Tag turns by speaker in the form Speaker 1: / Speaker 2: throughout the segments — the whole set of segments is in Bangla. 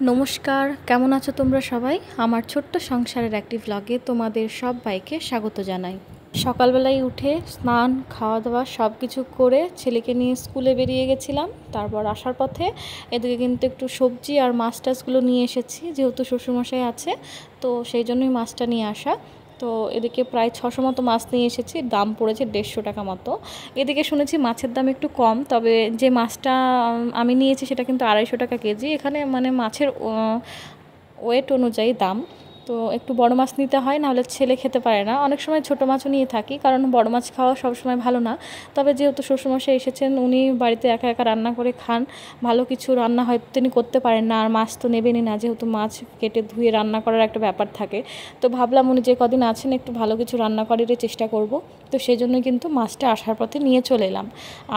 Speaker 1: নমস্কার, কেমন আছো তোমরা সবাই? আমার ছোট্ট সংসারের একটি ভ্লগে তোমাদের সবাইকে স্বাগত জানাই। সকালবেলায় উঠে স্নান, খাওয়া দাওয়া সব কিছু করে ছেলেকে নিয়ে স্কুলে বেরিয়ে গেছিলাম। তারপর আসার পথে এদিকে কিন্তু একটু সবজি আর মাছ টাছগুলো নিয়ে এসেছি, যেহেতু শ্বশুরমশাই আছে, তো সেই জন্যই মাছটা নিয়ে আসা। তো এদিকে প্রায় 600 মতো মাছ নিয়ে এসেছি, দাম পড়েছে 150 টাকা মতো। এদিকে শুনেছি মাছের দাম একটু কম, তবে যে মাছটা আমি নিয়েছি সেটা কিন্তু 250 টাকা কেজি। এখানে মানে মাছের ওয়েট অনুযায়ী দাম। তো একটু বড় মাছ নিতে হয়, নাহলে ছেলে খেতে পারে না। অনেক সময় ছোটো মাছও নিয়ে থাকি, কারণ বড় মাছ খাওয়া সবসময় ভালো না। তবে যেহেতু শ্বশুরমশাই এসেছেন, উনি বাড়িতে একা একা রান্না করে খান, ভালো কিছু রান্না হয়তো তিনি করতে পারেন না, আর মাছ তো নেবেনই না, যেহেতু মাছ কেটে ধুয়ে রান্না করার একটা ব্যাপার থাকে। তো ভাবলাম উনি যে কদিন আছেন একটু ভালো কিছু রান্না করারই চেষ্টা করব। তো সেই জন্য কিন্তু মাছটা আসার পথে নিয়ে চলে এলাম।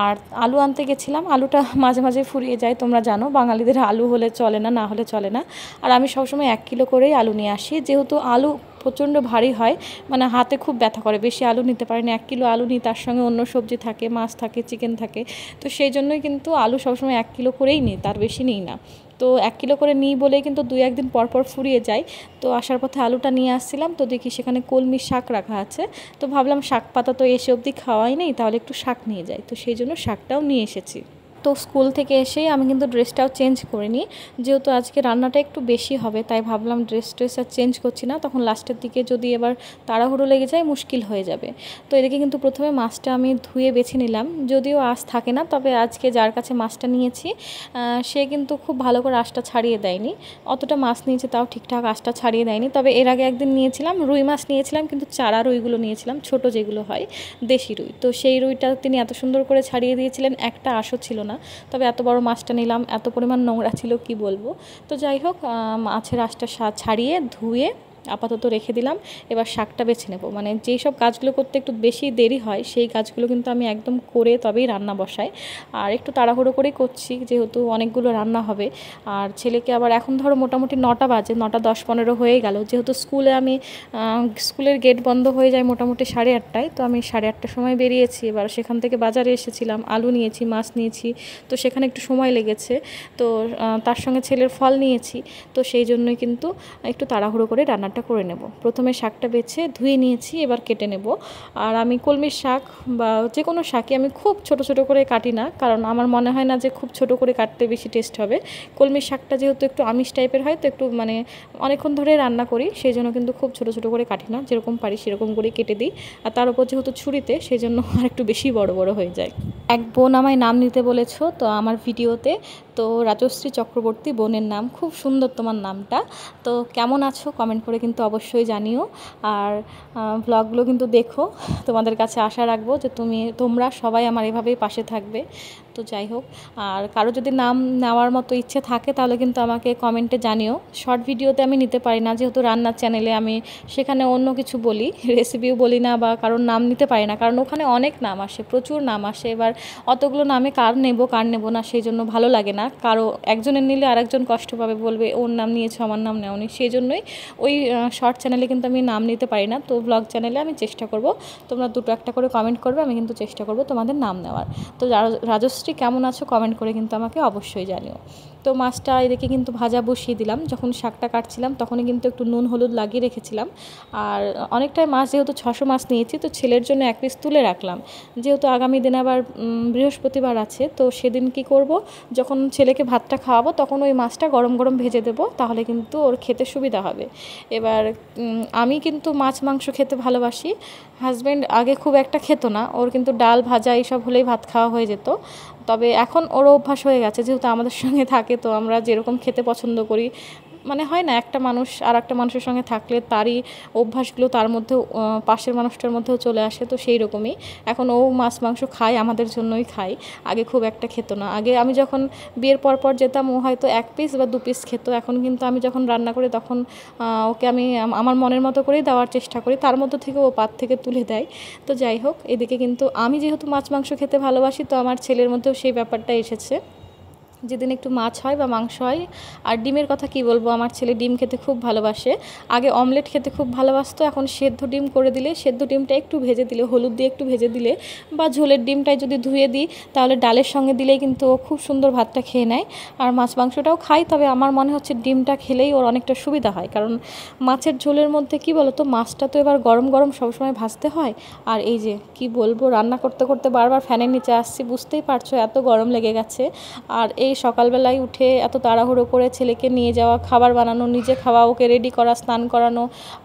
Speaker 1: আর আলু আনতে গেছিলাম, আলুটা মাঝে মাঝে ফুরিয়ে যায়, তোমরা জানো বাঙালিদের আলু হলে চলে না, না হলে চলে না। আর আমি সবসময় 1 কিলো করেই আলু নিয়ে আসি, যেহেতু আলু প্রচণ্ড ভারী হয়, মানে হাতে খুব ব্যথা করে, বেশি আলু নিতে পারি না। 1 কিলো আলু নিই, তার সঙ্গে অন্য সবজি থাকে, মাছ থাকে, চিকেন থাকে। তো সেই জন্যই কিন্তু আলু সবসময় 1 কিলো করেই নিই, তার বেশি নিই না। তো 1 কিলো করে নিই বলেই কিন্তু 2-1 দিন পর পর ফুরিয়ে যায়। তো আসার পথে আলুটা নিয়ে আসছিলাম, তো দেখি সেখানে কলমি শাক রাখা আছে। তো ভাবলাম শাক পাতা তো এসে অবধি খাওয়াই নেই, তাহলে একটু শাক নিয়ে যাই। তো সেই জন্য শাকটাও নিয়ে এসেছি। তো স্কুল থেকে এসেই আমি কিন্তু ড্রেসটাও চেঞ্জ করে নিই, যেহেতু আজকে রান্নাটা একটু বেশি হবে, তাই ভাবলাম ড্রেস আর চেঞ্জ করছি না, তখন লাস্টের দিকে যদি এবার তাড়াহুড়ো লেগে যায় মুশকিল হয়ে যাবে। তো এদিকে কিন্তু প্রথমে মাছটা আমি ধুয়ে বেছে নিলাম, যদিও আঁশ থাকে না, তবে আজকে যার কাছে মাছটা নিয়েছি সে কিন্তু খুব ভালো করে আঁশটা ছাড়িয়ে দেয়নি। অতটা মাছ নিয়েছে তাও ঠিকঠাক আঁশটা ছাড়িয়ে দেয়নি। তবে এর আগে একদিন নিয়েছিলাম রুই মাছ নিয়েছিলাম, কিন্তু চারা রুইগুলো নিয়েছিলাম, ছোট যেগুলো হয় দেশি রুই। তো সেই রুইটা তিনি এত সুন্দর করে ছাড়িয়ে দিয়েছিলেন, একটা আঁশও ছিল না। তবে এত বড় মাছটা নিলাম, এত পরিমাণ নোংরা ছিল কি বলবো। তো যাই হোক, মাছের আঁশটা ছাড়িয়ে ধুয়ে আপাতত রেখে দিলাম। এবার শাকটা বেছে নেব, মানে যেই সব কাজগুলো করতে একটু বেশি দেরি হয় সেই কাজগুলো কিন্তু আমি একদম করে তবেই রান্না বসাই। আর একটু তাড়াহুড়ো করেই করছি, যেহেতু অনেকগুলো রান্না হবে। আর ছেলেকে আবার এখন ধরো মোটামুটি 9টা বাজে, 9টা 10-15 হয়ে গেল, যেহেতু স্কুলে আমি স্কুলের গেট বন্ধ হয়ে যায় মোটামুটি 8:30টায়। তো আমি 8:30টার সময় বেরিয়েছি, এবার সেখান থেকে বাজারে এসেছিলাম, আলু নিয়েছি, মাছ নিয়েছি, তো সেখানে একটু সময় লেগেছে। তো তার সঙ্গে ছেলের ফল নিয়েছি, তো সেই জন্যই কিন্তু একটু তাড়াহুড়ো করে রান্নাটা করে নেব। প্রথমে শাকটা বেছে ধুয়ে নিয়েছি, এবার কেটে নেব। আর আমি কলমির শাক বা যে কোনো শাকই আমি খুব ছোট ছোট করে কাটি না, কারণ আমার মনে হয় না যে খুব ছোট করে কাটতে বেশি টেস্ট হবে। কলমির শাকটা যেহেতু একটু আমিষ টাইপের হয়, তো একটু মানে অনেকক্ষণ ধরে রান্না করি, সেই জন্য কিন্তু খুব ছোট ছোট করে কাটি না, যেরকম পারি সেরকম করেই কেটে দিই। আর তার উপর যেহেতু ছুরিতে, সেই জন্য আর একটু বেশি বড় বড় হয়ে যায়। এক বোন আমায় নাম নিতে বলেছো তো আমার ভিডিওতে, তো রাজশ্রী চক্রবর্তী বোনের নাম, খুব সুন্দর তোমার নামটা। তো কেমন আছো কমেন্ট করে কিন্তু অবশ্যই জানিও। আর ব্লগগুলো কিন্তু দেখো, তোমাদের কাছে আশা রাখবো যে তোমরা সবাই আমার এভাবেই পাশে থাকবে। তো যাই হোক, আর কারো যদি নাম নেওয়ার মতো ইচ্ছে থাকে তাহলে কিন্তু আমাকে কমেন্টে জানিও। শর্ট ভিডিওতে আমি নিতে পারি না, যেহেতু রান্নার চ্যানেলে আমি সেখানে অন্য কিছু বলি, রেসিপিও বলি না, বা কারোর নাম নিতে পারি না, কারণ ওখানে অনেক নাম আসে, প্রচুর নাম আসে। এবার অতগুলো নামে কার নেব না, সেই জন্য ভালো লাগে না। কারো একজনের নিলে আরেকজন কষ্ট পাবে, বলবে ওর নাম নিয়েছো আমার নাম নেওনি। সেই জন্যই ওই শর্ট চ্যানেলে কিন্তু আমি নাম নিতে পারি না। তো ব্লগ চ্যানেলে আমি চেষ্টা করব, তোমরা 2-1টা করে কমেন্ট করবে, আমি কিন্তু চেষ্টা করব তোমাদের নাম নেওয়ার। তো রাজশ্রী কেমন আছো কমেন্ট করে কিন্তু আমাকে অবশ্যই জানিও। তো মাছটা এদিকে কিন্তু ভাজা বসিয়ে দিলাম, যখন শাকটা কাটছিলাম তখনই কিন্তু একটু নুন হলুদ লাগিয়ে রেখেছিলাম। আর অনেকটাই মাছ, যেহেতু 600 মাছ নিয়েছি, তো ছেলের জন্য 1 পিস তুলে রাখলাম, যেহেতু আগামী দিন আবার বৃহস্পতিবার আছে। তো সেদিন কি করব, যখন ছেলেকে ভাতটা খাওয়াবো তখন ওই মাছটা গরম গরম ভেজে দেবো, তাহলে কিন্তু ওর খেতে সুবিধা হবে। এবার আমি কিন্তু মাছ মাংস খেতে ভালোবাসি, হাজব্যান্ড আগে খুব একটা খেত না, ওর কিন্তু ডাল ভাজা এইসব হলেই ভাত খাওয়া হয়ে যেত। তবে এখন ওর অভ্যাস হয়ে গেছে, যেহেতু আমাদের সঙ্গে থাকে, তো আমরা যেরকম খেতে পছন্দ করি, মানে হয় না একটা মানুষ আর একটা মানুষের সঙ্গে থাকলে তারই অভ্যাসগুলো তার মধ্যেও পাশের মানুষটার মধ্যেও চলে আসে। তো সেই রকমই এখন ও মাছ মাংস খায়, আমাদের জন্যই খায়। আগে খুব একটা খেত না, আগে আমি যখন বিয়ের পর যেতাম ও হয়তো 1 পিস বা 2 পিস খেত। এখন কিন্তু আমি যখন রান্না করি তখন ওকে আমি আমার মনের মতো করেই দেওয়ার চেষ্টা করি, তার মধ্যে থেকে ও পাত থেকে তুলে দেয়। তো যাই হোক, এদিকে কিন্তু আমি যেহেতু মাছ মাংস খেতে ভালোবাসি, তো আমার ছেলের মধ্যেও সেই ব্যাপারটা এসেছে। যেদিন একটু মাছ হয় বা মাংস হয়। আর ডিমের কথা কি বলবো, আমার ছেলে ডিম খেতে খুব ভালোবাসে। আগে অমলেট খেতে খুব ভালোবাসতো, এখন সেদ্ধ ডিম করে দিলে, সেদ্ধ ডিমটা একটু ভেজে দিলে, হলুদ দিয়ে একটু ভেজে দিলে, বা ঝোলের ডিমটাই যদি ধুয়ে দিই তাহলে ডালের সঙ্গে দিলেই কিন্তু ও খুব সুন্দর ভাতটা খেয়ে নেয়। আর মাছ মাংসটাও খাই, তবে আমার মনে হচ্ছে ডিমটা খেলেই ওর অনেকটা সুবিধা হয়। কারণ মাছের ঝোলের মধ্যে কি বলো তো, মাছটা তো এবার গরম গরম সবসময় ভাজতে হয়। আর এই যে কি বলবো, রান্না করতে করতে বারবার ফ্যানের নিচে আসছি, বুঝতেই পারছো এত গরম লেগে গেছে। আর এই সকালবেলায় উঠে এত তাড়াহুড়ো করে ছেলেকে নিয়ে যাওয়া, খাবার বানানো, নিজে খাওয়া, ওকে রেডি করা, স্নান করানো,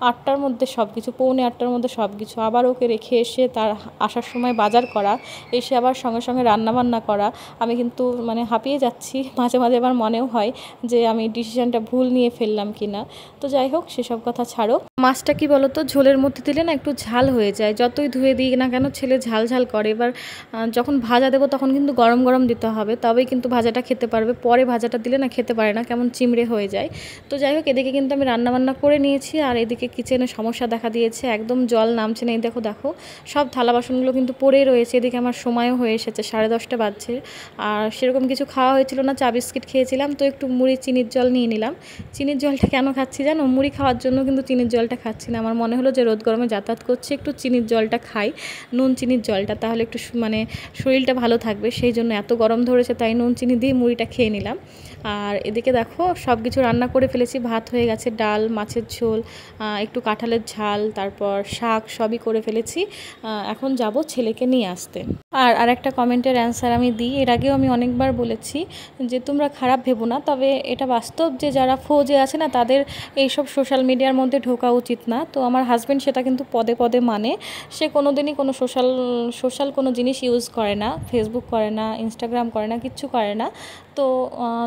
Speaker 1: 8টার মধ্যে সব কিছু, 7:45টার মধ্যে সব কিছু, আবার ওকে রেখে এসে তার আসার সময় বাজার করা, এসে আবার সঙ্গে সঙ্গে রান্নাবান্না করা। আমি কিন্তু মানে হাঁপিয়ে যাচ্ছি, মাঝে মাঝে আমার মনেও হয় যে আমি ডিসিশানটা ভুল নিয়ে ফেললাম কি না। তো যাই হোক, সেসব কথা ছাড়ো। মাছটা কি বলো তো, ঝোলের মধ্যে দিলে না একটু ঝাল হয়ে যায়, যতই ধুয়ে দিই না কেন ছেলে ঝাল ঝাল করে। এবার যখন ভাজা দেবো তখন কিন্তু গরম গরম দিতে হবে, তবেই কিন্তু ভাজাটা খেতে পারবে। পরে ভাজাটা দিলে না খেতে পারে না, কেমন চিমড়ে হয়ে যায়। তো যাই হোক, এদিকে কিন্তু আমি রান্নাবান্না করে নিয়েছি। আর এদিকে কিচেনে সমস্যা দেখা দিয়েছে, একদম জল নামছে না। এই দেখো দেখো, সব থালা বাসনগুলো কিন্তু পড়েই রয়েছে। এদিকে আমার সময়ও হয়ে এসেছে, 10:30 বাজছে। আর সেরকম কিছু খাওয়া হয়েছিল না, চা বিস্কিট খেয়েছিলাম, তো একটু মুড়ি চিনির জল নিয়ে নিলাম। চিনির জলটা কেন খাচ্ছি জানো, মুড়ি খাওয়ার জন্য কিন্তু চিনির জলটা খাচ্ছি না। আমার মনে হলো যে রোদ গরমে যাতায়াত করছি, একটু চিনির জলটা খাই, নুন চিনির জলটা, তাহলে একটু মানে শরীরটা ভালো থাকবে। সেই জন্য এত গরম ধরেছে, তাই নুন চিনি দিয়ে মুড়িটা খেয়ে নিলাম। আর এদিকে দেখো সব কিছু রান্না করে ফেলেছি, ভাত হয়ে গেছে, ডাল, মাছের ঝোল, একটু কাঁঠালের ঝাল, তারপর শাক, সবই করে ফেলেছি। এখন যাব ছেলেকে নিয়ে আসতে। আর একটা কমেন্টের অ্যান্সার আমি দিই, এর আগেও আমি অনেকবার বলেছি যে তোমরা খারাপ ভেবো না, তবে এটা বাস্তব যে যারা ফৌজে আছে না, তাদের এইসব সোশ্যাল মিডিয়ার মধ্যে ঢোকা উচিত না। তো আমার হাজব্যান্ড সেটা কিন্তু পদে পদে মানে, সে কোনো দিনই কোনো সোশ্যাল কোনো জিনিস ইউজ করে না, ফেসবুক করে না, ইনস্টাগ্রাম করে না, কিচ্ছু করে না। তো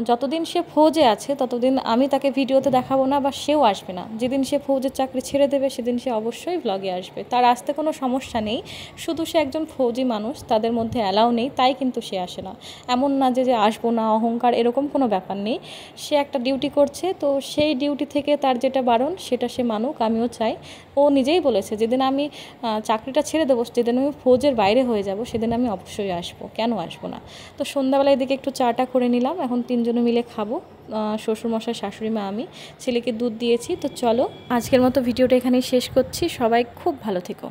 Speaker 1: যতদিন সে ফৌজে আছে ততদিন আমি তাকে ভিডিওতে দেখাবো না, বা সেও আসবে না। যেদিন সে ফৌজের চাকরি ছেড়ে দেবে সেদিন সে অবশ্যই ব্লগে আসবে, তার আসতে কোনো সমস্যা নেই। শুধু সে একজন ফৌজি মানুষ, তাদের মধ্যে অ্যালাউ নেই, তাই কিন্তু সে আসে না। এমন না যে আসবো না, অহংকার, এরকম কোনো ব্যাপার নেই। সে একটা ডিউটি করছে, তো সেই ডিউটি থেকে তার যেটা বারণ সেটা সে মানুক, আমিও চাই। ও নিজেই বলেছে যেদিন আমি চাকরিটা ছেড়ে দেবো, যেদিন আমি ফৌজের বাইরে হয়ে যাব, সেদিন আমি অবশ্যই আসবো, কেন আসবো না। তো সন্ধ্যাবেলায় দিকে একটু চাটা করে নিলাম, এখন 3জনে মিলে খাবো, শ্বশুরমশাই, শাশুড়ি মা, আমি। ছেলেকে দুধ দিয়েছি। তো চলো, আজকের মতো ভিডিওটা এখানেই শেষ করছি। সবাই খুব ভালো থেকো।